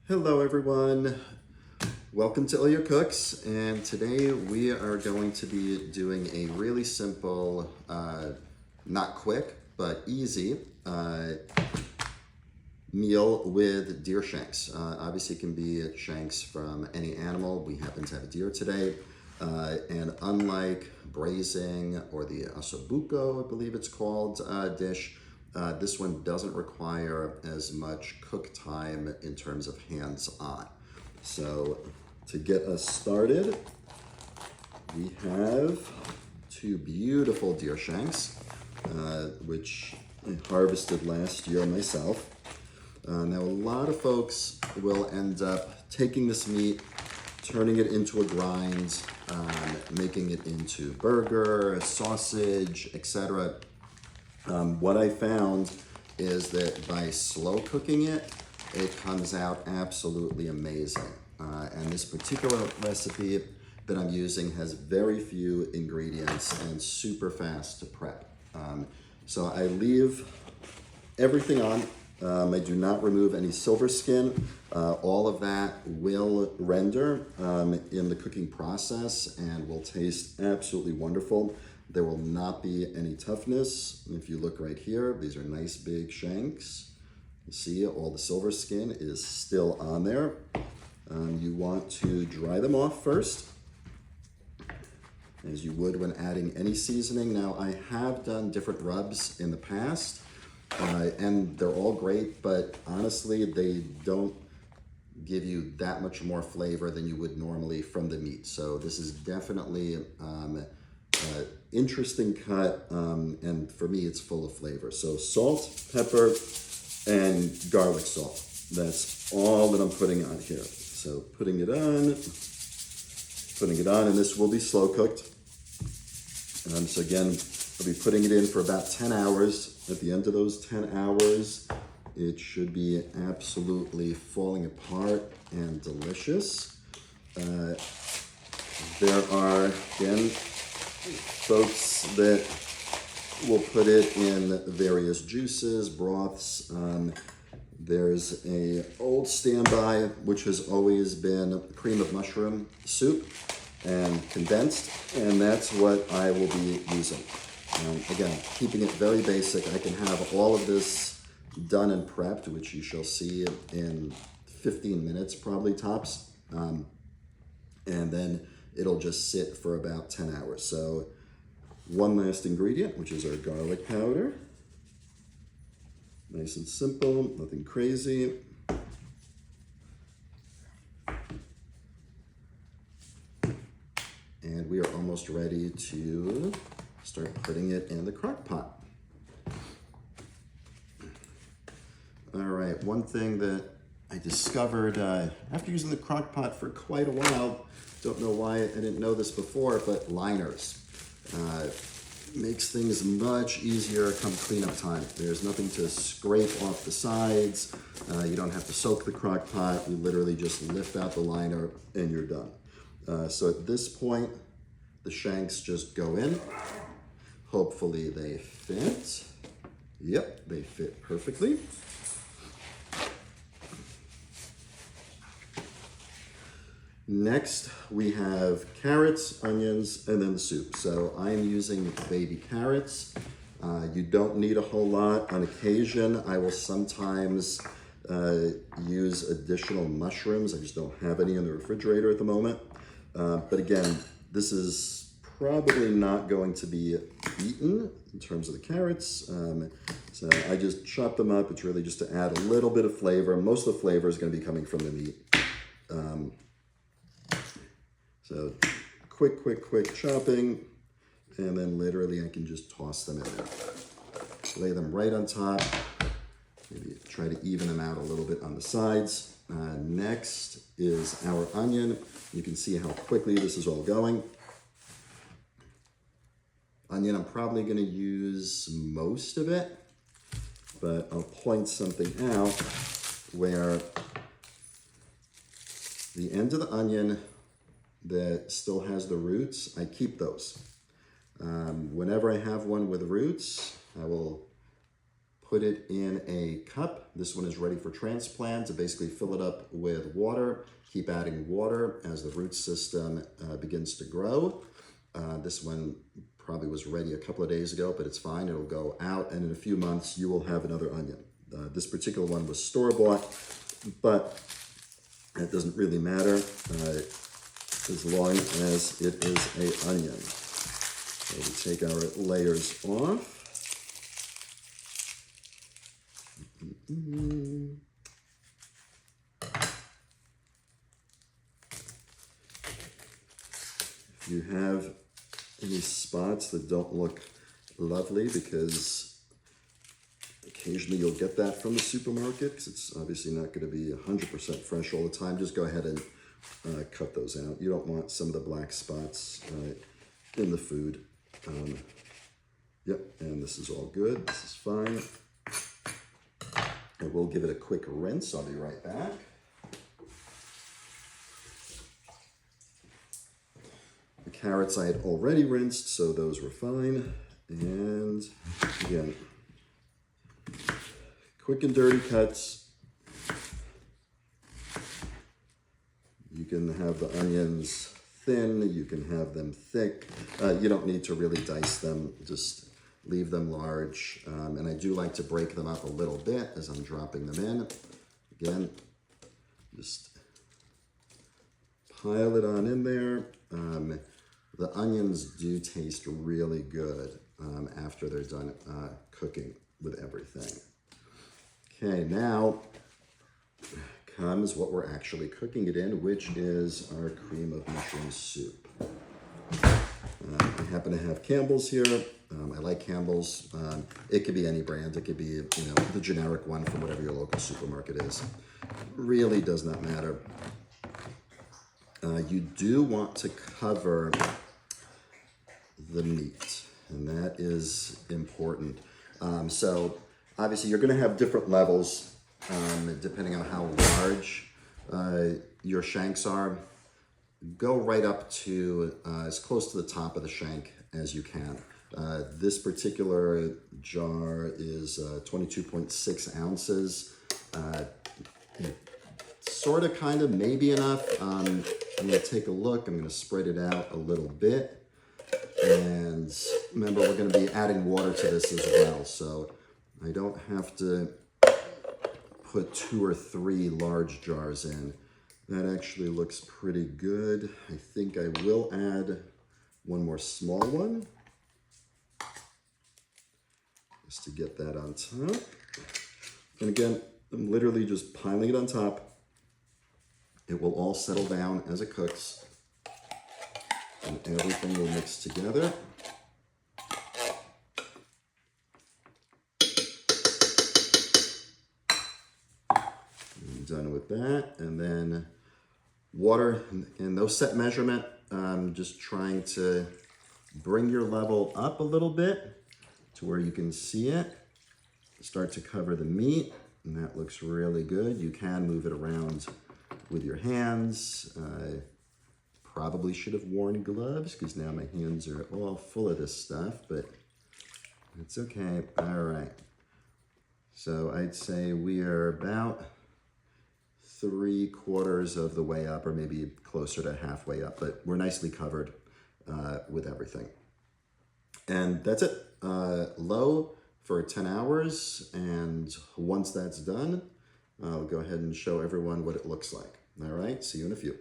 Hello everyone, welcome to All Your Cooks, and today we are going to be doing a really simple, not quick, but easy meal with deer shanks. Obviously it can be shanks from any animal. We happen to have a deer today, and unlike braising or the ossobuco, I believe it's called, dish, this one doesn't require as much cook time in terms of hands-on. So to get us started, we have two beautiful deer shanks, which I harvested last year myself. Now a lot of folks will end up taking this meat, turning it into a grind, making it into burger, sausage, etc. What I found is that by slow cooking it, it comes out absolutely amazing. And this particular recipe that I'm using has very few ingredients and super fast to prep. So I leave everything on. I do not remove any silver skin. All of that will render in the cooking process and will taste absolutely wonderful. There will not be any toughness. If you look right here, these are nice big shanks. You see all the silver skin is still on there. You want to dry them off first, as you would when adding any seasoning. Now, I have done different rubs in the past, and they're all great, but honestly, they don't give you that much more flavor than you would normally from the meat. So this is definitely interesting cut, and for me, it's full of flavor. So salt, pepper, and garlic salt. That's all that I'm putting on here. So putting it on, and this will be slow cooked. So again, I'll be putting it in for about 10 hours. At the end of those 10 hours, it should be absolutely falling apart and delicious. There are, again, folks that will put it in various juices, broths. There's a old standby, which has always been cream of mushroom soup and condensed, and that's what I will be using. Again, keeping it very basic. I can have all of this done and prepped, which you shall see in 15 minutes, probably tops. And then it'll just sit for about 10 hours. So one last ingredient, which is our garlic powder. Nice and simple, nothing crazy. And we are almost ready to start putting it in the crock pot. All right, one thing that I discovered after using the crock pot for quite a while, don't know why I didn't know this before, but liners. Makes things much easier come cleanup time. There's nothing to scrape off the sides. You don't have to soak the crock pot. You literally just lift out the liner and you're done. So at this point, the shanks just go in. Hopefully they fit. Yep, they fit perfectly. Next, we have carrots, onions, and then the soup. So I am using baby carrots. You don't need a whole lot. On occasion, I will sometimes use additional mushrooms. I just don't have any in the refrigerator at the moment. But again, this is probably not going to be eaten in terms of the carrots. So I just chop them up. It's really just to add a little bit of flavor. Most of the flavor is going to be coming from the meat. So quick chopping, and then literally I can just toss them in there. Lay them right on top. Maybe try to even them out a little bit on the sides. Next is our onion. You can see how quickly this is all going. Onion, I'm probably gonna use most of it, but I'll point something out where the end of the onion that still has the roots, I keep those. Whenever I have one with roots, I will put it in a cup. This one is ready for transplant. To basically fill it up with water. Keep adding water as the root system begins to grow. This one probably was ready a couple of days ago, but it's fine. It'll go out, and in a few months, you will have another onion. This particular one was store-bought, but it doesn't really matter as long as it is an onion. So we take our layers off. If you have any spots that don't look lovely, because occasionally you'll get that from the supermarket, because it's obviously not going to be 100% fresh all the time, just go ahead and cut those out. You don't want some of the black spots in the food. Yep, and this is all good. This is fine. And we'll give it a quick rinse. I'll be right back. The carrots I had already rinsed, so those were fine. And again, quick and dirty cuts. You can have the onions thin, you can have them thick. You don't need to really dice them, just leave them large. And I do like to break them up a little bit as I'm dropping them in. Again, just pile it on in there. The onions do taste really good after they're done cooking with everything. Okay, now comes what we're actually cooking it in, which is our cream of mushroom soup. I happen to have Campbell's here. I like Campbell's. It could be any brand. It could be, the generic one from whatever your local supermarket is. Really does not matter. You do want to cover the meat, and that is important. So obviously you're going to have different levels depending on how large your shanks are. Go right up to as close to the top of the shank as you can. This particular jar is 22.6 ounces. Sort of, kind of, maybe enough. I'm going to take a look. I'm going to spread it out a little bit. And remember, we're going to be adding water to this as well. So I don't have to put 2 or 3 large jars in. That actually looks pretty good. I think I will add one more small one, just to get that on top. And again, I'm literally just piling it on top. It will all settle down as it cooks, and everything will mix together. I'm done with that. And then water, and no set measurement. Just trying to bring your level up a little bit to where you can see it. Start to cover the meat, and that looks really good. You can move it around with your hands. Probably should have worn gloves because now my hands are all full of this stuff, but it's okay. All right. So I'd say we are about 3/4 of the way up, or maybe closer to halfway up, but we're nicely covered with everything. And that's it. Low for 10 hours. And once that's done, I'll go ahead and show everyone what it looks like. All right, see you in a few.